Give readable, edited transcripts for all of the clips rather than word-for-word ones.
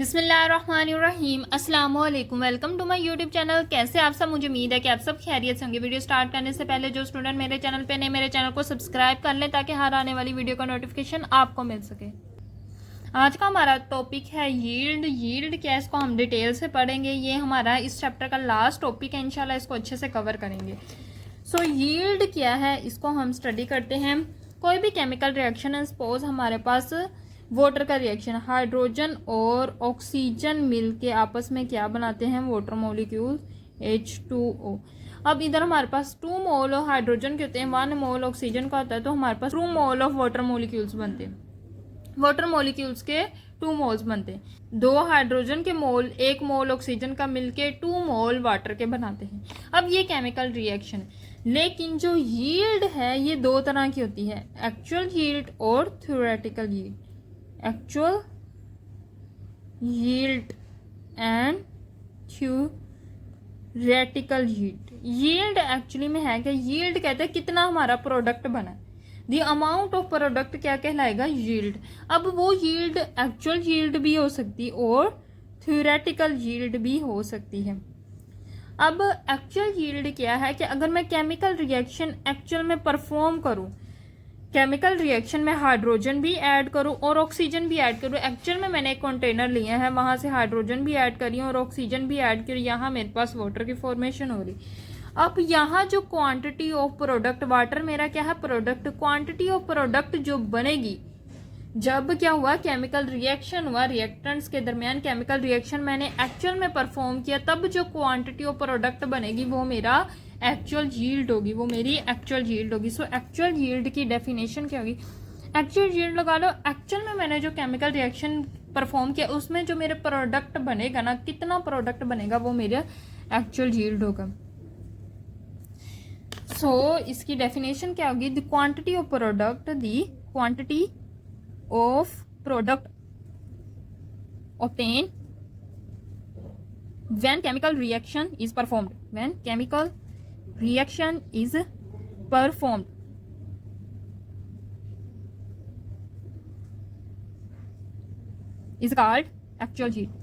बिस्मिल्लाहिर्रहमानिर्रहीम अस्सलाम वालेकुम। Welcome to my YouTube channel. कैसे आप सब? मुझे उम्मीद है कि आप सब खैरियत से होंगे। वीडियो स्टार्ट करने से पहले जो स्टूडेंट मेरे चैनल पे नए, मेरे चैनल को सब्सक्राइब कर लें ताकि हर आने वाली वीडियो का नोटिफिकेशन आपको मिल सके। आज का हमारा टॉपिक है यील्ड। यील्ड क्या है, इसको हम डिटेल से पढ़ेंगे। ये हमारा इस चैप्टर का लास्ट टॉपिक है, इंशाल्लाह इसको अच्छे से कवर करेंगे। सो यील्ड क्या है, इसको हम स्टडी करते हैं। कोई भी केमिकल रिएक्शन है, सपोज हमारे पास वाटर का रिएक्शन, हाइड्रोजन और ऑक्सीजन मिलके आपस में क्या बनाते हैं, वाटर मॉलिक्यूल H2O। अब इधर हमारे पास 2 मोल हाइड्रोजन के होते हैं, 1 मोल ऑक्सीजन का होता है, तो हमारे पास 2 मोल ऑफ वाटर मॉलिक्यूल्स बनते हैं। वाटर मॉलिक्यूल्स के 2 मोल्स बनते हैं। 2 हाइड्रोजन के मोल 1 मोल ऑक्सीजन का मिलके 2 मोल वाटर के बनाते हैं। अब ये केमिकल रिएक्शन है, लेकिन जो यील्ड है ये 2 तरह की होती है, एक्चुअल यील्ड और theoretical yield. Actual yield and theoretical yield. Yield actually में है क्या, यील्ड कहते हैं कितना हमारा प्रोडक्ट बना, द अमाउंट ऑफ प्रोडक्ट क्या कहलाएगा, यील्ड। अब वो यील्ड एक्चुअल यील्ड भी हो सकती और थ्योरेटिकल यील्ड भी हो सकती है। अब एक्चुअल यील्ड क्या है कि अगर मैं केमिकल रिएक्शन एक्चुअल में परफॉर्म करूं, केमिकल रिएक्शन में हाइड्रोजन भी ऐड करूं और ऑक्सीजन भी ऐड करूं। एक्चुअल में मैंने एक कंटेनर लिया है, वहां से हाइड्रोजन भी ऐड करी और ऑक्सीजन भी ऐड करी, यहाँ मेरे पास वाटर की फॉर्मेशन हो रही। अब यहाँ जो क्वांटिटी ऑफ प्रोडक्ट, वाटर मेरा क्या है, प्रोडक्ट, क्वांटिटी ऑफ प्रोडक्ट जो बनेगी, जब क्या हुआ, केमिकल रिएक्शन हुआ, रिएक्टेंट्स के दरमियान केमिकल रिएक्शन मैंने एक्चुअल में परफॉर्म किया, तब जो क्वांटिटी ऑफ प्रोडक्ट बनेगी वो मेरा एक्चुअल यील्ड होगी, वो मेरी एक्चुअल यील्ड होगी। सो एक्चुअल यील्ड की डेफिनेशन क्या होगी, एक्चुअल यील्ड लगा लो, एक्चुअल में मैंने जो केमिकल रिएक्शन परफॉर्म किया उसमें जो मेरे प्रोडक्ट बनेगा ना, कितना प्रोडक्ट बनेगा वो मेरा एक्चुअल यील्ड होगा। सो इसकी डेफिनेशन क्या होगी, the quantity of product, the quantity of product obtained when chemical reaction is performed, when chemical reaction is performed is called actual yield।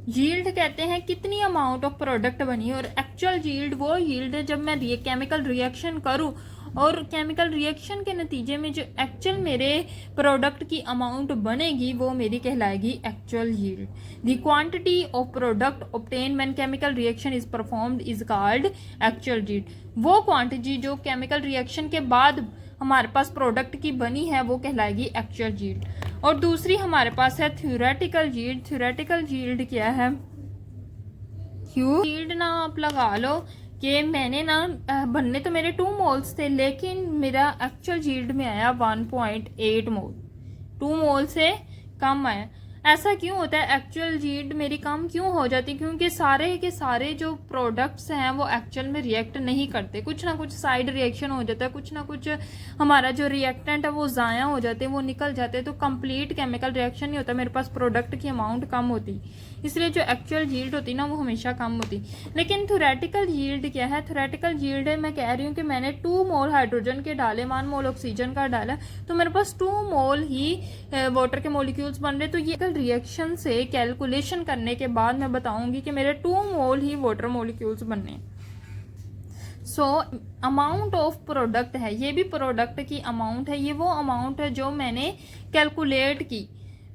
Yield कहते हैं कितनी अमाउंट ऑफ प्रोडक्ट बनी, और एक्चुअल यील्ड वो यील्ड है जब मैं केमिकल रिएक्शन करूं और केमिकल रिएक्शन के नतीजे में जो एक्चुअल मेरे प्रोडक्ट की अमाउंट बनेगी वो मेरी कहलाएगी actual yield. The quantity of product obtain when chemical reaction is performed is called actual yield. वो क्वांटिटी जो केमिकल रिएक्शन के बाद हमारे पास प्रोडक्ट की बनी है वो कहलाएगी एक्चुअल यील्ड। और दूसरी हमारे पास है थ्योरेटिकल यील्ड। थ्योरेटिकल यील्ड क्या है, यील्ड ना आप लगा लो कि मैंने ना बनने तो मेरे 2 मोल्स थे, लेकिन मेरा एक्चुअल यील्ड में आया 1.8 मोल, 2 मोल से कम आया। ऐसा क्यों होता है, एक्चुअल यील्ड मेरी कम क्यों हो जाती, क्योंकि सारे के सारे जो प्रोडक्ट्स हैं वो एक्चुअल में रिएक्ट नहीं करते, कुछ ना कुछ साइड रिएक्शन हो जाता है, कुछ ना कुछ हमारा जो रिएक्टेंट है वो ज़ाया हो जाते हैं, वो निकल जाते हैं, तो कंप्लीट केमिकल रिएक्शन नहीं होता, मेरे पास प्रोडक्ट की अमाउंट कम होती, इसलिए जो एक्चुअल यील्ड होती ना वो हमेशा कम होती। लेकिन थ्योरेटिकल यील्ड क्या है, थ्योरेटिकल यील्ड है, मैं कह रही हूँ कि मैंने 2 मोल हाइड्रोजन के डाले, 1 मोल ऑक्सीजन का डाला, तो मेरे पास 2 मोल ही वाटर के मॉलिक्यूल्स बन रहे। तो ये रिएक्शन से कैलकुलेशन करने के बाद मैं बताऊंगी कि मेरे 2 मोल ही वाटर मॉलिक्यूल्स बनने। सो अमाउंट ऑफ प्रोडक्ट है, ये भी प्रोडक्ट की अमाउंट है, ये वो अमाउंट है जो मैंने कैलकुलेट की,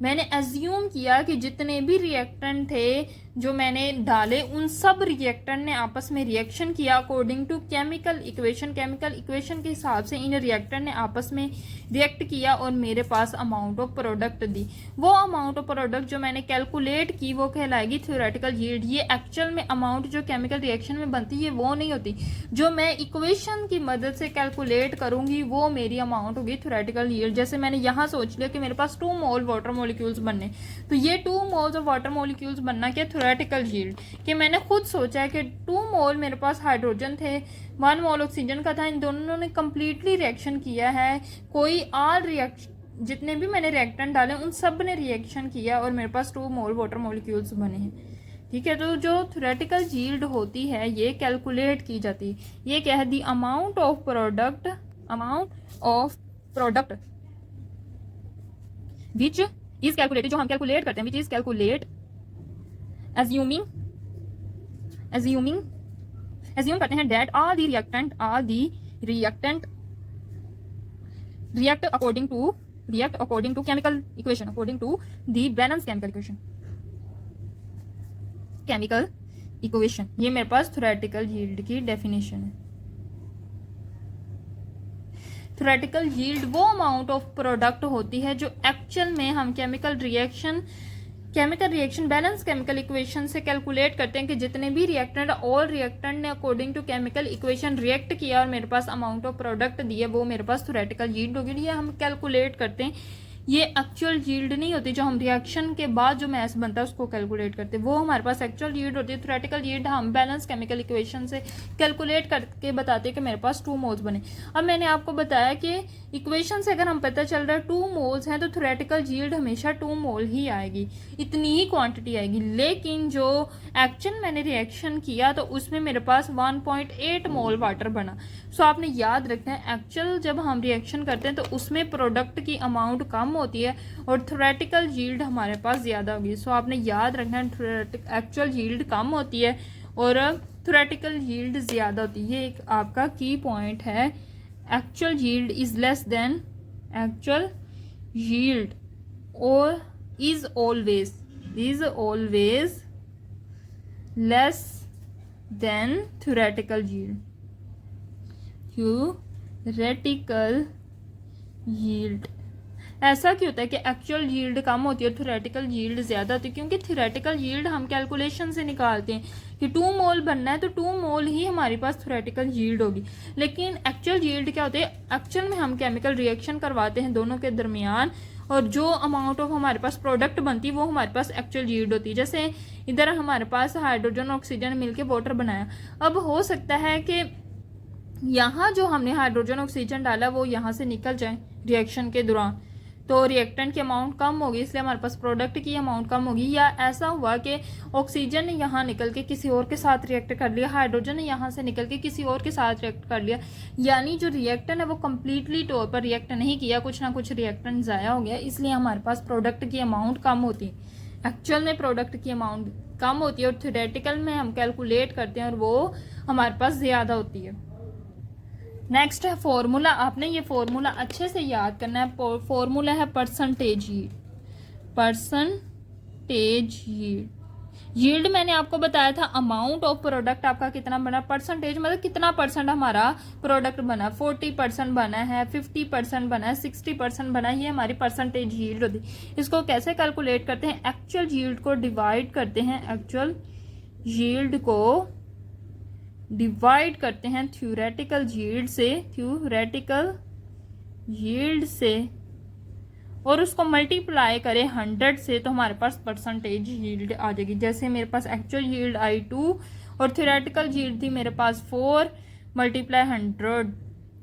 मैंने एज्यूम किया कि जितने भी रिएक्टेंट थे जो मैंने डाले उन सब रिएक्टेंट ने आपस में रिएक्शन किया according to chemical equation. Chemical equation के हिसाब से इन रिएक्टेंट ने आपस में रिएक्ट किया और मेरे पास अमाउंट ऑफ प्रोडक्ट दी। वो अमाउंट ऑफ प्रोडक्ट जो मैंने कैलकुलेट की वो कहलाएगी थ्योरेटिकल यील्ड। ये एक्चुअल में अमाउंट जो केमिकल रिएक्शन में बनती है वो नहीं होती, जो मैं इक्वेशन की मदद से कैलकुलेट करूंगी वो मेरी अमाउंट होगी थ्योरेटिकल यील्ड। जैसे मैंने यहाँ सोच लिया कि मेरे पास 2 मोल वाटर मॉलिक्यूल्स बनने, तो ये 2 मोल्स ऑफ वाटर मॉलिक्यूल्स बनना क्या, थ्योरेटिकल यील्ड। कि मैंने खुद सोचा है कि 2 मोल मेरे पास हाइड्रोजन थे, 1 मोल ऑक्सीजन का था, इन दोनों ने कंप्लीटली रिएक्शन किया है, कोई और रिएक्शन, जितने भी मैंने रिएक्टेंट डाले उन सब ने रिएक्शन किया और मेरे पास 2 मोल वाटर मॉलिक्यूल्स बने हैं। ठीक है, तो जो थ्योरेटिकल यील्ड होती है ये कैलकुलेट की जाती है। ये क्या है, the amount of product which is calculated, जो हम कैलकुलेट करते हैं, which is calculate assuming assume करते हैं that all the reactant react according to chemical equation, according to the balanced chemical equation। ये मेरे पास थ्योरेटिकल यील्ड की डेफिनेशन है। थ्योरेटिकल यील्ड वो अमाउंट ऑफ प्रोडक्ट होती है जो एक्चुअल में हम chemical reaction balance chemical equation से कैलकुलेट करते हैं कि जितने भी रिएक्टेंट, ऑल रिएक्टेंट ने according to chemical equation react किया और मेरे पास अमाउंट ऑफ प्रोडक्ट दिया, वो मेरे पास थ्योरेटिकल यील्ड होगी। ये हम कैलकुलेट करते हैं, ये एक्चुअल यील्ड नहीं होती जो हम रिएक्शन के बाद जो मैथ बनता है उसको कैलकुलेट करते हैं, वो हमारे पास एक्चुअल यील्ड होती है। थ्योरेटिकल यील्ड हम बैलेंस केमिकल इक्वेशन से कैलकुलेट करके बताते हैं कि मेरे पास 2 मोल्स बने। अब मैंने आपको बताया कि इक्वेशन से अगर हम पता चल रहा है 2 मोल्स हैं तो थ्योरेटिकल यील्ड हमेशा 2 मोल ही आएगी, इतनी ही क्वांटिटी आएगी। लेकिन जो एक्चुअल मैंने रिएक्शन किया तो उसमें मेरे पास 1.8 मोल वाटर बना। सो आपने याद रखना है, एक्चुअल जब हम रिएक्शन करते हैं तो उसमें प्रोडक्ट की अमाउंट कम होती है और थ्योरेटिकल यील्ड हमारे पास ज़्यादा होगी। सो आपने याद रखना है, एक्चुअल यील्ड कम होती है और थ्योरेटिकल यील्ड ज़्यादा होती है। ये एक आपका की पॉइंट है। Actual yield is less than actual yield और is always less than theoretical yield. Theoretical yield ऐसा क्यों होता है कि एक्चुअल यील्ड कम होती है और थ्योरेटिकल यील्ड ज़्यादा होती है? क्योंकि थ्योरेटिकल यील्ड हम कैलकुलेशन से निकालते हैं कि 2 मोल बनना है तो 2 मोल ही हमारे पास थ्योरेटिकल यील्ड होगी। लेकिन एक्चुअल यील्ड क्या होती है? एक्चुअल में हम केमिकल रिएक्शन करवाते हैं दोनों के दरमियान और जो अमाउंट ऑफ हमारे पास प्रोडक्ट बनती है वो हमारे पास एक्चुअल यील्ड होती है। जैसे इधर हमारे पास हाइड्रोजन और ऑक्सीजन मिलकर वाटर बनाया। अब हो सकता है कि यहाँ जो हमने हाइड्रोजन ऑक्सीजन डाला वो यहाँ से निकल जाए रिएक्शन के दौरान, तो रिएक्टेंट की अमाउंट कम होगी, इसलिए हमारे पास प्रोडक्ट की अमाउंट कम होगी। या ऐसा हुआ कि ऑक्सीजन ने यहाँ निकल के किसी और के साथ रिएक्ट कर लिया, हाइड्रोजन ने यहाँ से निकल के किसी और के साथ रिएक्ट कर लिया, यानी जो रिएक्टेंट है वो कम्प्लीटली तौर पर रिएक्ट नहीं किया, कुछ ना कुछ रिएक्टेंट ज़ाया हो गया, इसलिए हमारे पास प्रोडक्ट की अमाउंट कम होती है। एक्चुअल में प्रोडक्ट की अमाउंट कम होती है और थ्योरेटिकल में हम कैलकुलेट करते हैं और वो हमारे पास ज़्यादा होती है। नेक्स्ट है फॉर्मूला। आपने ये फॉर्मूला अच्छे से याद करना है। फॉर्मूला है परसेंटेज यील्ड। यील्ड मैंने आपको बताया था अमाउंट ऑफ प्रोडक्ट आपका कितना बना, परसेंटेज मतलब कितना परसेंट हमारा प्रोडक्ट बना, 40% बना है, 50% बना है, 60% बना है, ये हमारी परसेंटेज यील्ड होती है। इसको कैसे कैलकुलेट करते हैं? एक्चुअल यील्ड को डिवाइड करते हैं, एक्चुअल यील्ड को डिवाइड करते हैं थ्योरेटिकल यील्ड से और उसको मल्टीप्लाई करें 100 से तो हमारे पास परसेंटेज यील्ड आ जाएगी। जैसे मेरे पास एक्चुअल यील्ड आई 2 और थ्योरेटिकल यील्ड थी मेरे पास 4 मल्टीप्लाई 100,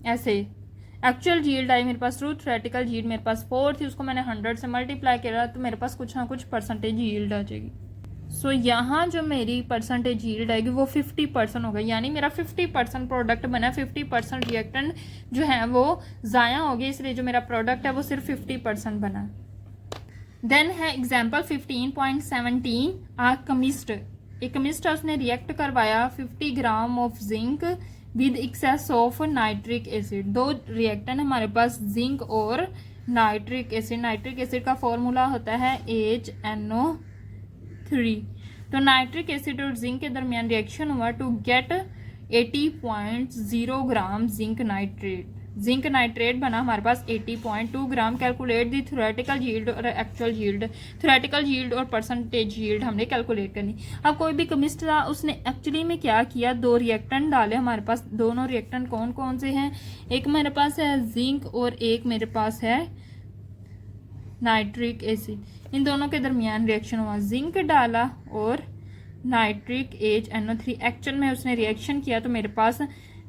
ऐसे एक्चुअल यील्ड आई मेरे पास 2, थ्योरेटिकल यील्ड मेरे पास 4 थी, उसको मैंने 100 से मल्टीप्लाई किया तो मेरे पास कुछ ना कुछ परसेंटेज यील्ड आ जाएगी। सो यहाँ जो मेरी परसेंटेज यील्ड आएगी वो 50% होगा, यानी मेरा 50% प्रोडक्ट बना, 50% रिएक्टेंट जो है वो ज़ाया हो गया, इसलिए जो मेरा प्रोडक्ट है वो सिर्फ 50% बना। देन है एग्जाम्पल 15.17। एक केमिस्ट उसने रिएक्ट करवाया 50 gram of zinc with excess of nitric acid. 2 reactant हमारे पास, जिंक और नाइट्रिक एसिड। नाइट्रिक एसिड का फॉर्मूला होता है HNO3। तो नाइट्रिक एसिड और जिंक के दरमियान रिएक्शन हुआ to get 80.0 gram zinc nitrate बना हमारे पास 80.2 gram. Calculate the theoretical yield और एक्चुअल यील्ड। थ्योरेटिकल यील्ड और परसेंटेज यील्ड हमने कैलकुलेट करनी। अब कोई भी केमिस्ट था उसने एक्चुअली में क्या किया, 2 रिएक्टेंट डाले हमारे पास। दोनों रिएक्टेंट कौन कौन से हैं? एक मेरे पास है जिंक और एक मेरे पास है नाइट्रिक एसिड। इन दोनों के दरमियान रिएक्शन हुआ, जिंक डाला और नाइट्रिक HNO3। एक्चुअल में उसने रिएक्शन किया तो मेरे पास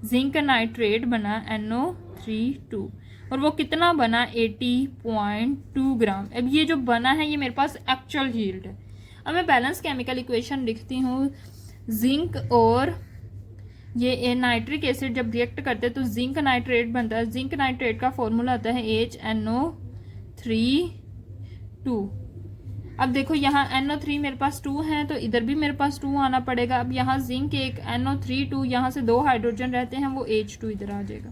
जिंक नाइट्रेट बना NO3 और वो कितना बना 80.2 ग्राम। अब ये जो बना है ये मेरे पास एक्चुअल यील्ड है। अब मैं बैलेंस केमिकल इक्वेशन लिखती हूँ। जिंक और ये नाइट्रिक एसिड जब रिएक्ट करते हैं तो जिंक नाइट्रेट बनता है। जिंक नाइट्रेट का फॉर्मूला होता है HNO3 2। अब देखो यहाँ NO3 मेरे पास 2 है तो इधर भी मेरे पास 2 आना पड़ेगा। अब यहाँ जिंक एक NO3 2, यहाँ से 2 हाइड्रोजन रहते हैं, वो H2 इधर आ जाएगा।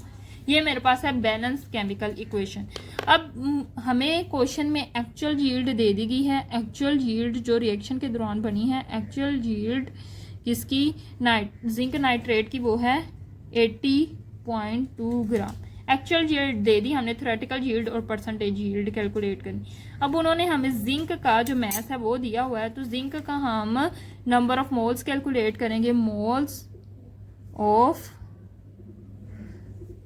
ये मेरे पास है बैलेंस केमिकल इक्वेशन। अब हमें क्वेश्चन में एक्चुअल यील्ड दे दी गई है। एक्चुअल यील्ड जो रिएक्शन के दौरान बनी है, एक्चुअल यील्ड किसकी, जिंक नाइट्रेट की, वो है 80.2 ग्राम। एक्चुअल यील्ड दे दी हमने, थ्योरेटिकल यील्ड और परसेंटेज यील्ड कैलकुलेट करनी। अब उन्होंने हमें जिंक का जो मैथ है वो दिया हुआ है, तो जिंक का हम नंबर ऑफ मोल्स कैलकुलेट करेंगे। मोल्स ऑफ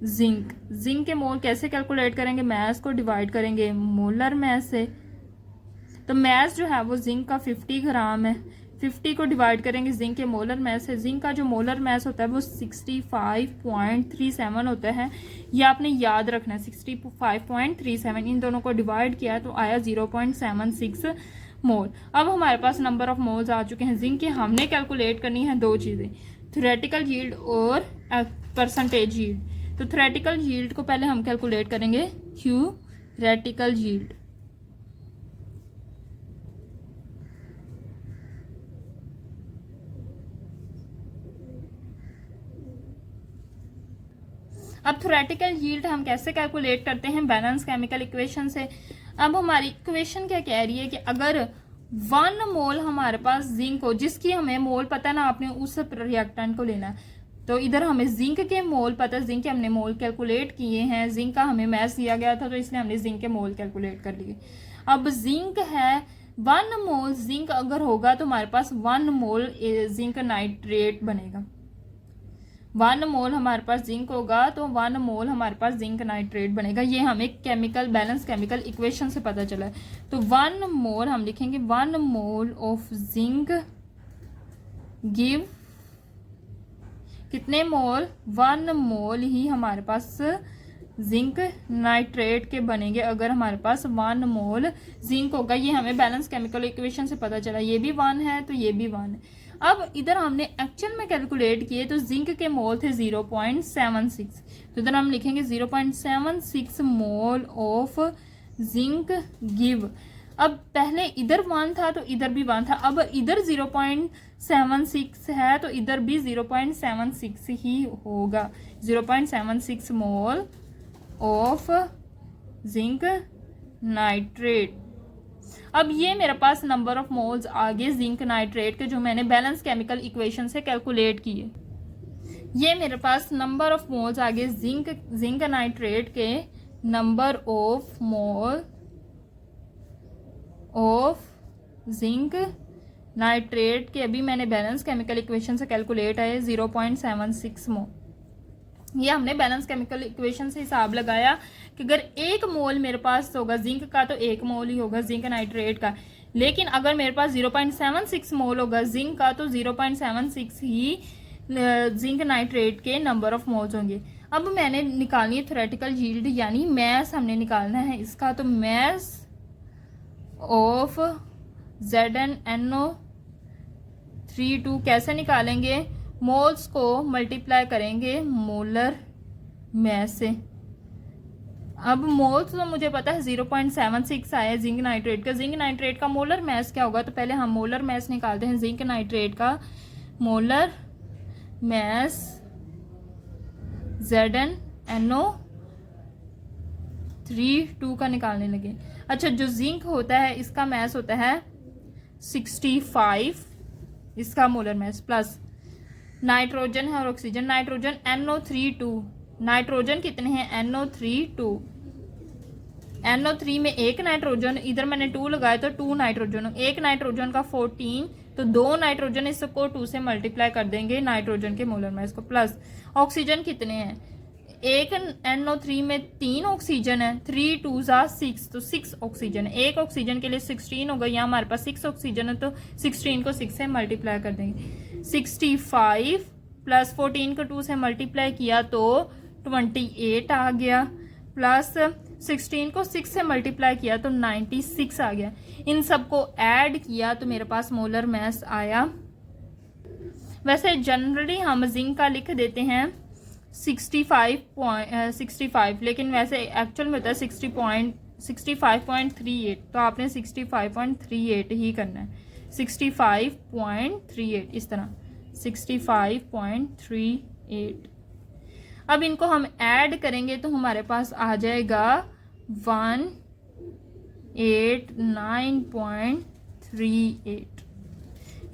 जिंक, जिंक के मोल कैसे कैलकुलेट करेंगे, मैथ को डिवाइड करेंगे मोलर मैथ से। तो मैथ जो है वो जिंक का 50 ग्राम है, 50 को डिवाइड करेंगे जिंक के मोलर मैस से। जिंक का जो मोलर मैस होता है वो 65.37 होता है, ये आपने याद रखना है, 65.37। इन दोनों को डिवाइड किया तो आया 0.76 मोल। अब हमारे पास नंबर ऑफ मोल्स आ चुके हैं जिंक के। हमने कैलकुलेट करनी है दो चीज़ें, थ्योरेटिकल यील्ड और परसेंटेज यील्ड। तो थ्योरेटिकल यील्ड को पहले हम कैलकुलेट करेंगे, थ्योरेटिकल यील्ड। अब थ्योरेटिकल यील्ड हम कैसे कैलकुलेट करते हैं, बैलेंस केमिकल इक्वेशन से। अब हमारी इक्वेशन क्या कह रही है कि अगर 1 मोल हमारे पास जिंक हो, जिसकी हमें मोल पता है ना, आपने उस रिएक्टेंट को लेना है। तो इधर हमें जिंक के मोल पता है, जिंक के हमने मोल कैलकुलेट किए हैं, जिंक का हमें मैथ दिया गया था तो इसलिए हमने जिंक के मोल कैलकुलेट कर लिए। अब जिंक है 1 मोल जिंक अगर होगा तो हमारे पास 1 मोल जिंक नाइट्रेट बनेगा। 1 मोल हमारे पास जिंक होगा तो 1 मोल हमारे पास जिंक नाइट्रेट बनेगा। ये हमें केमिकल बैलेंस केमिकल इक्वेशन से पता चला है। तो 1 मोल हम लिखेंगे, 1 मोल ऑफ जिंक गिव कितने मोल, 1 मोल ही हमारे पास जिंक नाइट्रेट के बनेंगे अगर हमारे पास 1 मोल जिंक होगा। ये हमें बैलेंस केमिकल इक्वेशन से पता चला। ये भी 1 है तो ये भी 1 है। अब इधर हमने एक्चुअल में कैलकुलेट किए तो जिंक के मोल थे 0.76, तो इधर हम लिखेंगे 0.76 मोल ऑफ जिंक गिव। अब पहले इधर 1 था तो इधर भी 1 था, अब इधर 0.76 है तो इधर भी 0.76 ही होगा। 0.76 मोल ऑफ जिंक नाइट्रेट। अब ये मेरे पास नंबर ऑफ मोल्स आ गए जिंक नाइट्रेट के, जो मैंने बैलेंस केमिकल इक्वेशन से कैलकुलेट किए। ये मेरे पास नंबर ऑफ मोल्स आ गए जिंक नाइट्रेट के, number of mole of zinc nitrate के अभी मैंने बैलेंस केमिकल इक्वेशन से कैलकुलेट आए 0.76 मोल। ये हमने बैलेंस केमिकल इक्वेशन से हिसाब लगाया कि अगर 1 मोल मेरे पास होगा जिंक का तो 1 मोल ही होगा जिंक नाइट्रेट का, लेकिन अगर मेरे पास 0.76 मोल होगा जिंक का तो 0.76 ही जिंक नाइट्रेट के नंबर ऑफ मोल्स होंगे। अब मैंने निकालनी है थ्योरेटिकल यील्ड, यानी मैस हमने निकालना है इसका। तो मैस ऑफ ZnNO3 कैसे निकालेंगे, मोल्स को मल्टीप्लाई करेंगे मोलर मैस से। अब मोल्स तो मुझे पता है 0.76 आया जिंक नाइट्रेट का। जिंक नाइट्रेट का मोलर मैस क्या होगा, तो पहले हम मोलर मैस निकालते हैं। जिंक नाइट्रेट का मोलर मैस ZnNO3 का निकालने लगे। अच्छा, जो जिंक होता है इसका मैस होता है 65, इसका मोलर मैस, प्लस नाइट्रोजन है और ऑक्सीजन। नाइट्रोजन NO3 नाइट्रोजन कितने हैं, NO3 में 1 नाइट्रोजन, इधर मैंने 2 लगाया तो 2 नाइट्रोजन। 1 नाइट्रोजन का 14, तो 2 नाइट्रोजन, इसको 2 से मल्टीप्लाई कर देंगे नाइट्रोजन के मोलर मैस को। प्लस ऑक्सीजन कितने हैं, 1 NO3 में 3 ऑक्सीजन है, 3 2 6, तो 6 ऑक्सीजन। 1 ऑक्सीजन के लिए 16 होगा, यहाँ हमारे पास 6 ऑक्सीजन है तो 16 को 6 से मल्टीप्लाई कर देंगे। 65 प्लस 14 को 2 से मल्टीप्लाई किया तो 28 आ गया, प्लस 16 को 6 से मल्टीप्लाई किया तो 96 आ गया। इन सबको ऐड किया तो मेरे पास मोलर मैस आया। वैसे जनरली हम जिंक का लिख देते हैं 65, लेकिन वैसे एक्चुअल में होता है 65.38, तो आपने 65.38 ही करना है, 65.38 इस तरह 65.38। अब इनको हम ऐड करेंगे तो हमारे पास आ जाएगा 189.38,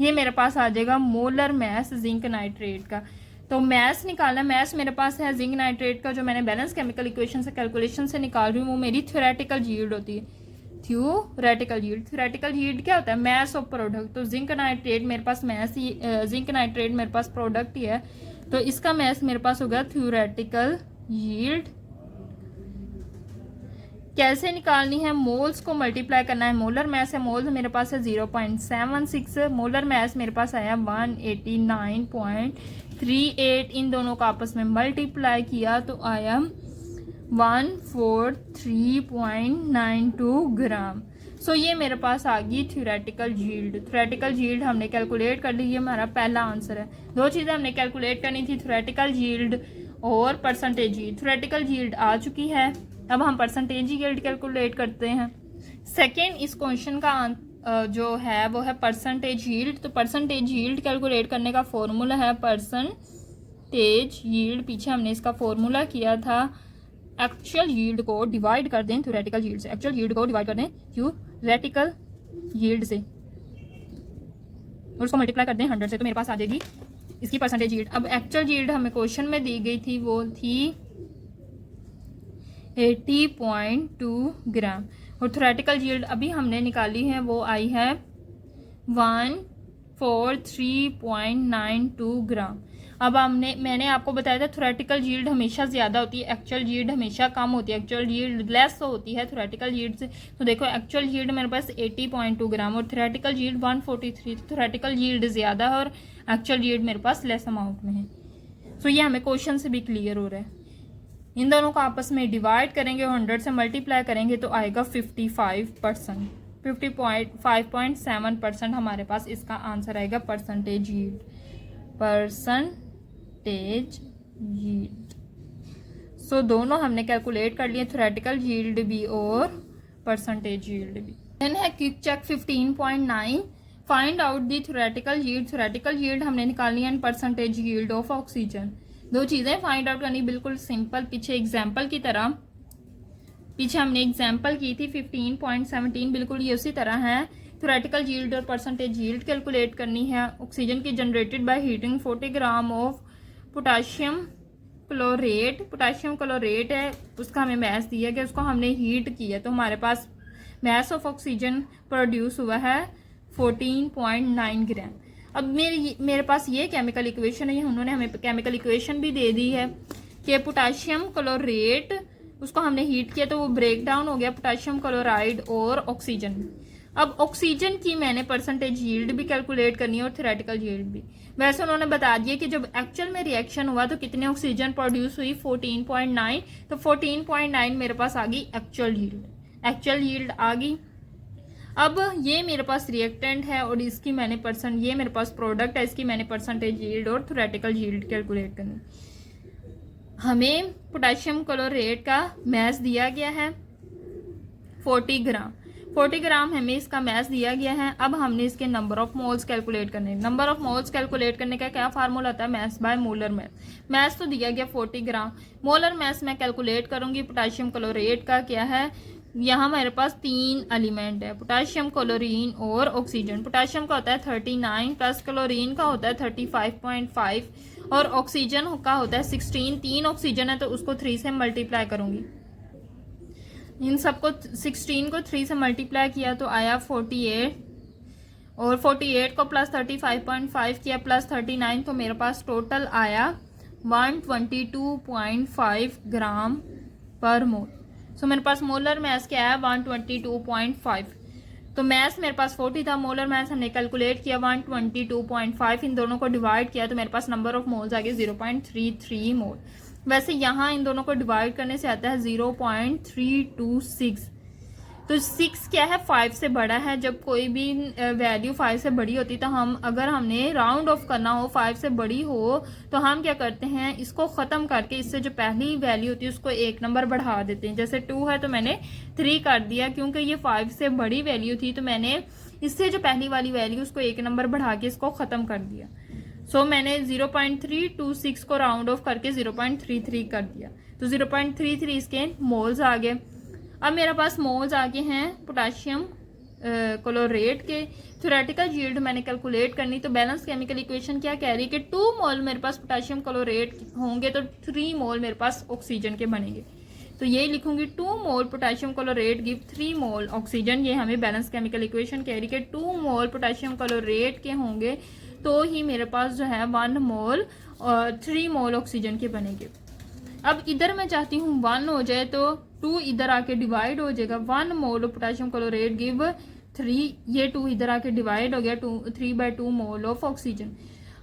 ये मेरे पास आ जाएगा मोलर मैस जिंक नाइट्रेट का। तो मैस निकालना, मैस मेरे पास है जिंक नाइट्रेट का, जो मैंने बैलेंस केमिकल इक्वेशन से कैलकुलेशन से निकाल रही हूँ, वो मेरी थ्योरेटिकल यील्ड होती है, थ्योरेटिकल यील्ड। थ्योरेटिकल यील्ड क्या होता है? Mass of product. तो जिंक नाइट्रेट मेरे पास मैस ही, जिंक नाइट्रेट मेरे पास प्रोडक्ट ही है, तो इसका मैस मेरे पास होगा थ्योरेटिकल यील्ड। कैसे निकालनी है? मोल्स को मल्टीप्लाई करना है, मोलर मैस है, मोल्स मेरे पास है 0.76, मोलर मैस मेरे पास आया 189.38, इन दोनों को आपस में मल्टीप्लाई किया तो आया 143.92 ग्राम। सो ये मेरे पास आ गई थ्योरेटिकल यील्ड। थ्योरेटिकल यील्ड हमने कैलकुलेट कर ली, ये हमारा पहला आंसर है। दो चीज़ें हमने कैलकुलेट करनी थी, थ्योरेटिकल यील्ड और परसेंटेज यील्ड। थ्योरेटिकल यील्ड आ चुकी है, अब हम परसेंटेज यील्ड कैलकुलेट करते हैं। सेकेंड, इस क्वेश्चन का जो है वो है परसेंटेज यील्ड। तो परसेंटेज यील्ड कैलकुलेट करने का फॉर्मूला है परसेंटेज यील्ड, पीछे हमने इसका फॉर्मूला किया था, एक्चुअल यील्ड को डिवाइड कर दें थ्योरेटिकल यील्ड से, एक्चुअल यील्ड को डिवाइड कर दें थ्योरेटिकल यील्ड से और उसको मल्टीप्लाई कर दें 100 से, तो मेरे पास आ जाएगी इसकी परसेंटेज यील्ड। अब एक्चुअल यील्ड हमें क्वेश्चन में दी गई थी, वो थी 80.2 ग्राम, और थ्योरेटिकल यील्ड अभी हमने निकाली है, वो आई है 143.92 ग्राम। अब मैंने आपको बताया था थ्योरेटिकल यील्ड हमेशा ज़्यादा होती है, एक्चुअल यील्ड हमेशा कम होती है, एक्चुअल यील्ड लेस होती है थ्योरेटिकल यील्ड से। तो देखो एक्चुअल यील्ड मेरे पास 80.2 ग्राम और थ्योरेटिकल यील्ड 143, थ्योरेटिकल यील्ड ज़्यादा है और एक्चुअल यील्ड मेरे पास लेस अमाउंट में है। तो ये हमें क्वेश्चन से भी क्लियर हो रहा है। इन दोनों को आपस में डिवाइड करेंगे और 100 से मल्टीप्लाई करेंगे तो आएगा 55%, 55.7% हमारे पास इसका आंसर आएगा percentage yield, percentage yield. So दोनों हमने कैलकुलेट कर लिए, थ्योरेटिकल यील्ड भी और परसेंटेज यील्ड भी। देन है quick check 15.9, find out the theoretical yield. Theoretical yield हमने निकालनी है and percentage yield of oxygen. दो चीज़ें फाइंड आउट करनी, बिल्कुल सिंपल, पीछे एग्जाम्पल की तरह, पीछे हमने एग्जाम्पल की थी 15.17, बिल्कुल ये उसी तरह है। थ्योरेटिकल यील्ड और परसेंटेज यील्ड कैलकुलेट करनी है। ऑक्सीजन की generated by heating 40 gram of potassium chlorate, potassium chlorate है, उसका हमें मैस दिया गया, उसको हमने हीट किया, तो हमारे पास मैस ऑफ ऑक्सीजन प्रोड्यूस हुआ है 14.9 ग्राम। अब मेरे पास ये केमिकल इक्वेशन है, उन्होंने हमें केमिकल इक्वेशन भी दे दी है कि पोटाशियम क्लोरेट, उसको हमने हीट किया तो वो ब्रेक डाउन हो गया पोटाशियम क्लोराइड और ऑक्सीजन। अब ऑक्सीजन की मैंने परसेंटेज यील्ड भी कैलकुलेट करनी है और थ्योरेटिकल यील्ड भी। वैसे उन्होंने बता दिया कि जब एक्चुअल में रिएक्शन हुआ तो कितने ऑक्सीजन प्रोड्यूस हुई, 14.9, तो 14.9 मेरे पास आ गई एक्चुअल यील्ड, एक्चुअल यील्ड आ गई। अब ये मेरे पास रिएक्टेंट है और इसकी मैंने ये मेरे पास प्रोडक्ट है, इसकी मैंने परसेंटेज यील्ड और थ्योरेटिकल यील्ड कैलकुलेट करनी। हमें पोटेशियम क्लोरेट का मैस दिया गया है 40 ग्राम, 40 ग्राम हमें इसका मैस दिया गया है। अब हमने इसके नंबर ऑफ मोल्स कैलकुलेट करने। नंबर ऑफ मोल्स कैलकुलेट करने का क्या फार्मूला होता है? Mass by molar mass. Mass तो दिया गया 40 ग्राम, मोलर मैस मैं कैलकुलेट करूंगी पोटेशियम क्लोरेट का क्या है। यहाँ मेरे पास 3 एलिमेंट है, पोटेशियम, क्लोरीन और ऑक्सीजन। पोटेशियम का होता है 39 प्लस क्लोरीन का होता है 35.5 और ऑक्सीजन का होता है 16। 3 ऑक्सीजन है तो उसको 3 से मल्टीप्लाई करूंगी, इन सबको 16 को 3 से मल्टीप्लाई किया तो आया 48 और 48 को प्लस 35.5 किया प्लस 39 तो मेरे पास टोटल आया 122.5 ग्राम पर मोल। सो मेरे पास मोलर मैस क्या है 122.5। तो मैस मेरे पास 40 था, मोलर मैस हमने कैलकुलेट किया 122.5, इन दोनों को डिवाइड किया तो मेरे पास नंबर ऑफ मोल्स आ गए 0.33 मोल। वैसे यहाँ इन दोनों को डिवाइड करने से आता है 0.326। तो 6 क्या है, 5 से बड़ा है। जब कोई भी वैल्यू 5 से बड़ी होती तो हम, अगर हमने राउंड ऑफ करना हो 5 से बड़ी हो, तो हम क्या करते हैं, इसको ख़त्म करके इससे जो पहली वैल्यू होती है उसको 1 नंबर बढ़ा देते हैं। जैसे 2 है तो मैंने 3 कर दिया, क्योंकि ये 5 से बड़ी वैल्यू थी तो मैंने इससे जो पहली वाली वैल्यू उसको 1 नंबर बढ़ा के इसको ख़त्म कर दिया। सो मैंने 0.326 को राउंड ऑफ करके 0.33 कर दिया। तो 0.33 इसके मोल्स आ गए। अब मेरे पास मोल्स आगे हैं पोटाशियम क्लोरेट के। थ्योरेटिकल यील्ड मैंने कैलकुलेट करनी, तो बैलेंस केमिकल इक्वेशन क्या कह रही है कि 2 मोल मेरे पास पोटाशियम क्लोरेट होंगे तो 3 मोल मेरे पास ऑक्सीजन के बनेंगे। तो ये लिखूंगी 2 mole potassium chlorate give 3 mole oxygen. ये हमें बैलेंस केमिकल इक्वेशन कह रही है कि 2 मोल पोटाशियम क्लोरेट के होंगे तो ही मेरे पास जो है 1 मोल और 3 मोल ऑक्सीजन के बनेंगे। अब इधर मैं चाहती हूँ 1 हो जाए, तो 2 इधर आके डिवाइड हो जाएगा। 1 मोल पोटाशियम क्लोरेट गिव 3, ये 2 इधर आके डिवाइड हो गया, 3/2 मोल ऑफ ऑक्सीजन।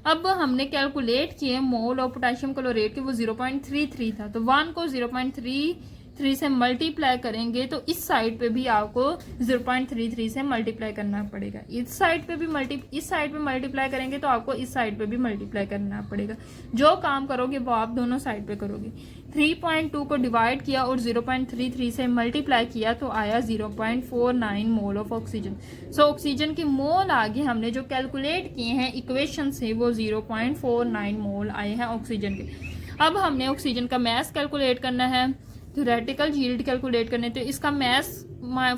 अब हमने कैलकुलेट किए मोल ऑफ पोटाशियम क्लोरेट के, वो 0.33 था। तो 1 को 0.33 से मल्टीप्लाई करेंगे तो इस साइड पे भी आपको 0.33 से मल्टीप्लाई करना पड़ेगा। इस साइड पे मल्टीप्लाई करेंगे तो आपको इस साइड पे भी मल्टीप्लाई करना पड़ेगा। जो काम करोगे वो आप दोनों साइड पे करोगे। 3.2 को डिवाइड किया और 0.33 से मल्टीप्लाई किया तो आया 0.49 mole of oxygen. So oxygen के मोल आगे हमने जो कैलकुलेट किए हैं इक्वेशन से, वो 0.49 मोल आए हैं ऑक्सीजन के। अब हमने ऑक्सीजन का मैस कैलकुलेट करना है, थ्योरेटिकल यील्ड कैलकुलेट करने। तो इसका मैस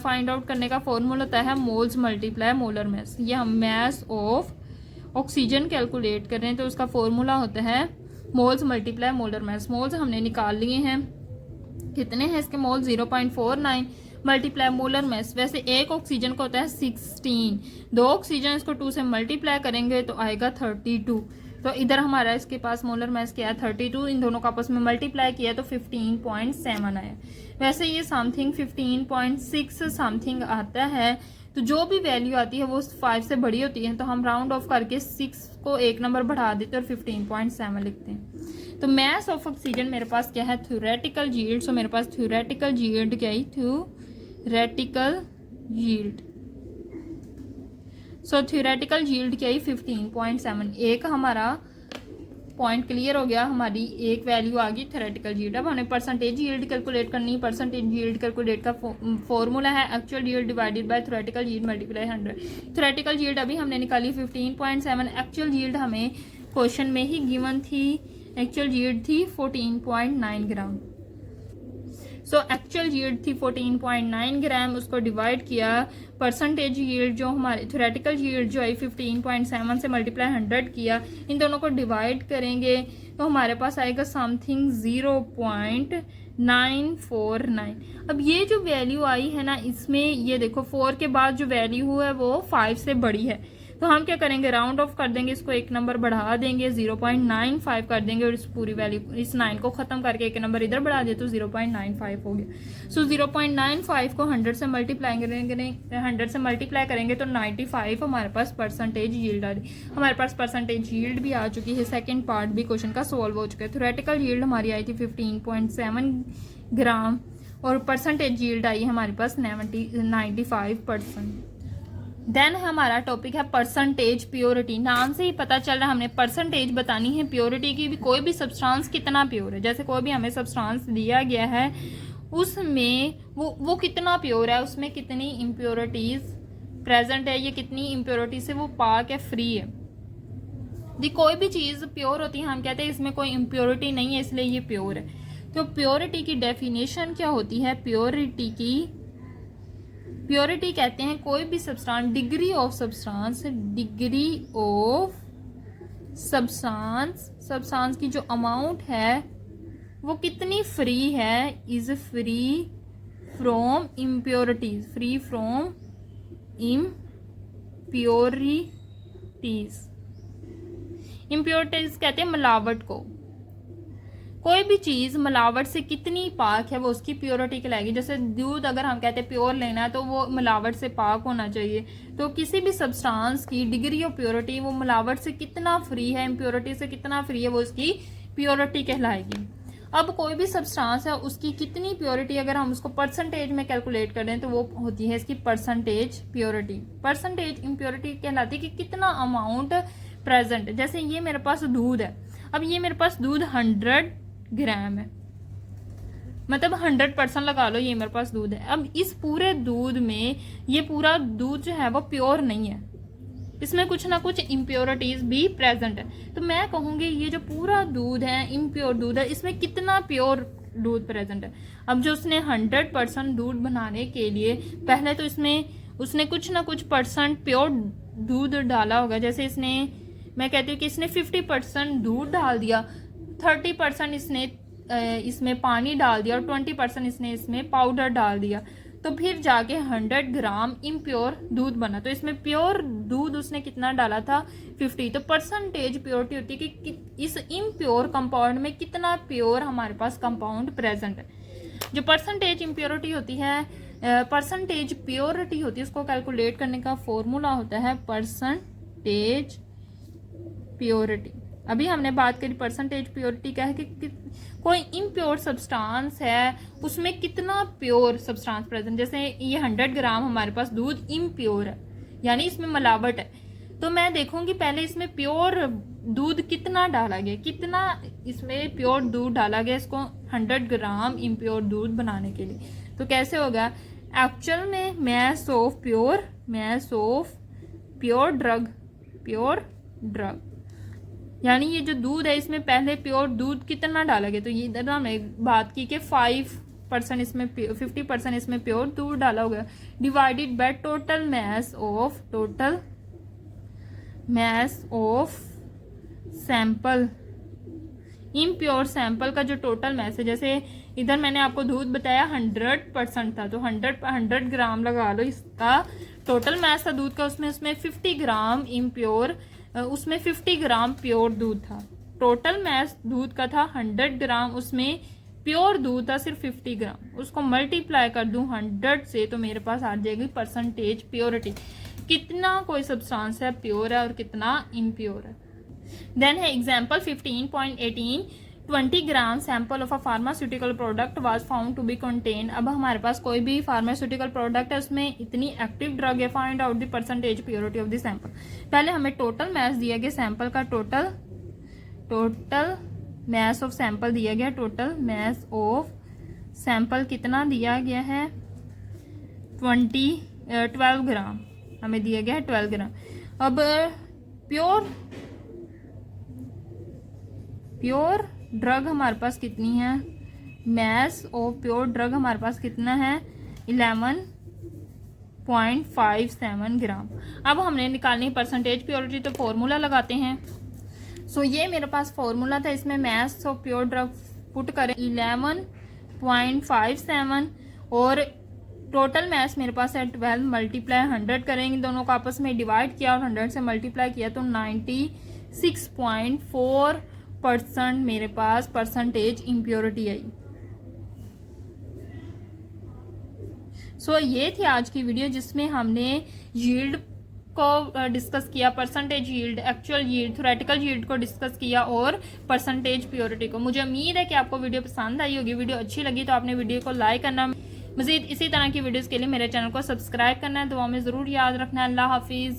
फाइंड आउट करने का फॉर्मूला होता है मोल्स मल्टीप्लाई मोलर मैस। ये हम मैस ऑफ ऑक्सीजन कैलकुलेट कर रहे हैं तो उसका फॉर्मूला होता है moles multiply molar mass. Moles हमने निकाल लिए हैं, कितने हैं इसके मोल, 0.49 मल्टीप्लाई मोलर मैस। वैसे एक ऑक्सीजन का होता है 16, 2 ऑक्सीजन, इसको 2 से मल्टीप्लाई करेंगे तो आएगा 32। तो इधर हमारा इसके पास मोलर मैस क्या है 32, इन दोनों का आपस में मल्टीप्लाई किया तो 15.7 आया। वैसे ये समथिंग 15.6 समथिंग आता है। तो जो भी वैल्यू आती है वो 5 से बड़ी होती है, तो हम राउंड ऑफ करके 6 को 1 नंबर बढ़ा देते और 15.7 लिखते हैं। तो मैस ऑफ ऑक्सीजन मेरे पास क्या है, थ्योरेटिकल यील्ड। सो मेरे पास थ्योरेटिकल यील्ड क्या है, थ्योरेटिकल यील्ड। सो थ्योरेटिकल यील्ड क्या है 15.7। एक हमारा पॉइंट क्लियर हो गया, हमारी एक वैल्यू आ गई थ्योरेटिकल यील्ड। अब हमें परसेंटेज यील्ड कैलकुलेट करनी है। परसेंटेज यील्ड कैलकुलेट का फॉर्मूला है actual yield divided by theoretical yield multiply 100। Theoretical yield अभी हमने निकाली 15.7, एक्चुअल यील्ड हमें क्वेश्चन में ही गिवन थी, एक्चुअल यील्ड थी 14.9 ग्राम। सो एक्चुअल यील्ड थी 14.9 ग्राम, उसको डिवाइड किया परसेंटेज यील्ड जो हमारे थ्योरेटिकल यील्ड जो है 15.7 से मल्टीप्लाई 100 किया, इन दोनों को डिवाइड करेंगे तो हमारे पास आएगा समथिंग 0.949। अब ये जो वैल्यू आई है ना, इसमें ये देखो 4 के बाद जो वैल्यू है वो 5 से बड़ी है, तो हम क्या करेंगे, राउंड ऑफ कर देंगे, इसको 1 नंबर बढ़ा देंगे, 0.95 कर देंगे और इस पूरी वैल्यू, इस 9 को खत्म करके 1 नंबर इधर बढ़ा दिया तो 0.95 हो गया। सो 0.95 को 100 से मल्टीप्लाई करेंगे तो 95 हमारे पास परसेंटेज यील्ड आ रही। हमारे पास परसेंटेज यील्ड भी आ चुकी है, सेकेंड पार्ट भी क्वेश्चन का सोल्व हो चुका है। थ्योरेटिकल यील्ड हमारी आई थी 15.7 ग्राम और परसेंटेज यील्ड आई हमारे पास 95%। देन हमारा टॉपिक है परसेंटेज प्योरिटी। नाम से ही पता चल रहा है हमने परसेंटेज बतानी है प्योरिटी की भी, कोई भी सब्सटेंस कितना प्योर है। जैसे कोई भी हमें सब्सटेंस दिया गया है उसमें वो कितना प्योर है, उसमें कितनी इम्प्योरिटीज प्रेजेंट है, ये कितनी इम्प्योरिटी से वो पाक है, फ्री है। दी कोई भी चीज़ प्योर होती है, हम कहते हैं इसमें कोई इम्प्योरिटी नहीं है इसलिए ये प्योर है। तो प्योरिटी की डेफिनेशन क्या होती है, प्योरिटी कहते हैं कोई भी सब्सटेंस, डिग्री ऑफ सब्सटेंस की जो अमाउंट है वो कितनी फ्री है, is free from impurities, impurities कहते हैं मिलावट को। कोई भी चीज मिलावट से कितनी पाक है वो उसकी प्योरिटी कहलाएगी। जैसे दूध अगर हम कहते हैं प्योर लेना है तो वो मिलावट से पाक होना चाहिए। तो किसी भी सब्सटेंस की डिग्री ऑफ प्योरिटी, वो मिलावट से कितना फ्री है, इम्प्योरिटी से कितना फ्री है, वो उसकी प्योरिटी कहलाएगी। अब कोई भी सब्सटेंस है उसकी कितनी प्योरिटी अगर हम उसको परसेंटेज में कैलकुलेट करें तो वो होती है इसकी परसेंटेज प्योरिटी। परसेंटेज इम्प्योरिटी कहलाती है कि कितना अमाउंट प्रेजेंट। जैसे ये मेरे पास दूध है, अब ये मेरे पास दूध 100 ग्राम है, मतलब 100% लगा लो, ये मेरे पास दूध है। अब इस पूरे दूध में ये पूरा दूध जो है वो प्योर नहीं है, इसमें कुछ ना कुछ इम्प्योरिटीज भी प्रेजेंट है। तो मैं कहूँगी ये जो पूरा दूध है इम्प्योर दूध है, इसमें कितना प्योर दूध प्रेजेंट है। अब जो उसने 100% दूध बनाने के लिए पहले तो इसमें उसने कुछ ना कुछ परसेंट प्योर दूध डाला होगा। जैसे इसने, मैं कहती हूँ कि इसने 50% दूध डाल दिया, 30% इसने इसमें पानी डाल दिया और 20% इसने इसमें पाउडर डाल दिया, तो फिर जाके 100 ग्राम इम्प्योर दूध बना। तो इसमें प्योर दूध उसने कितना डाला था 50। तो परसेंटेज प्योरिटी होती है कि इस इम्प्योर कंपाउंड में कितना प्योर हमारे पास कंपाउंड प्रेजेंट है। जो परसेंटेज इम्प्योरिटी होती है, परसेंटेज प्योरिटी होती है, उसको कैलकुलेट करने का फॉर्मूला होता है परसेंटेज प्योरिटी। अभी हमने बात करी परसेंटेज प्योरिटी क्या है कि कोई इम्प्योर सब्सटेंस है उसमें कितना प्योर सब्सटेंस प्रेजेंट। जैसे ये 100 ग्राम हमारे पास दूध इम्प्योर है, यानी इसमें मिलावट है, तो मैं देखूंगी पहले इसमें प्योर दूध कितना डाला गया, कितना इसमें प्योर दूध डाला गया इसको 100 ग्राम इम्प्योर दूध बनाने के लिए। तो कैसे होगा, एक्चुअल में मैस ऑफ प्योर ड्रग, यानी ये जो दूध है इसमें पहले प्योर दूध कितना डाला गया। तो ये इधर हमने बात की कि 5% इसमें 50% इसमें प्योर दूध डाला होगा, divided by total mass of sample. Impure sample का जो टोटल मैस है, जैसे इधर मैंने आपको दूध बताया 100% था, तो 100 ग्राम लगा लो इसका टोटल मैस था दूध का, उसमें 50 ग्राम इम्प्योर, उसमें 50 ग्राम प्योर दूध था। टोटल मैस दूध का था 100 ग्राम, उसमें प्योर दूध था सिर्फ 50 ग्राम। उसको मल्टीप्लाई कर दूं 100 से तो मेरे पास आ जाएगी परसेंटेज प्योरिटी, कितना कोई सब्सटेंस है प्योर है और कितना इम्प्योर है। देन है example 15.18, 20 gram sample of a pharmaceutical product was found to be contain. अब हमारे पास कोई भी फार्मास्यूटिकल प्रोडक्ट है उसमें इतनी एक्टिव ड्रग है, find out the percentage purity of the sample. पहले हमें टोटल मैस दिया गया सैंपल का, टोटल मैस ऑफ सैंपल दिया गया, टोटल मैस ऑफ सैंपल कितना दिया गया है 12 ग्राम हमें दिया गया है 12 ग्राम। अब प्योर ड्रग हमारे पास कितनी है, मैस ऑफ प्योर ड्रग हमारे पास कितना है 11.57 ग्राम। अब हमने निकालनी परसेंटेज प्योरिटी, तो फॉर्मूला लगाते हैं। सो ये मेरे पास फॉर्मूला था, इसमें mass of pure drug put करें 11.57 और टोटल मैस मेरे पास है 12 मल्टीप्लाई 100 करेंगे, दोनों को आपस में डिवाइड किया और 100 से मल्टीप्लाई किया तो 96.4% मेरे पास परसेंटेज इम्प्योरिटी आई। सो ये थी आज की वीडियो जिसमें हमने यील्ड को डिस्कस किया, percentage yield, actual yield, theoretical yield को डिस्कस किया और परसेंटेज प्योरिटी को। मुझे उम्मीद है कि आपको वीडियो पसंद आई होगी। वीडियो अच्छी लगी तो आपने वीडियो को लाइक करना, मजीद इसी तरह की वीडियोस के लिए मेरे चैनल को सब्सक्राइब करना है, दुआ में ज़रूर याद रखना है। अल्लाह हाफिज़।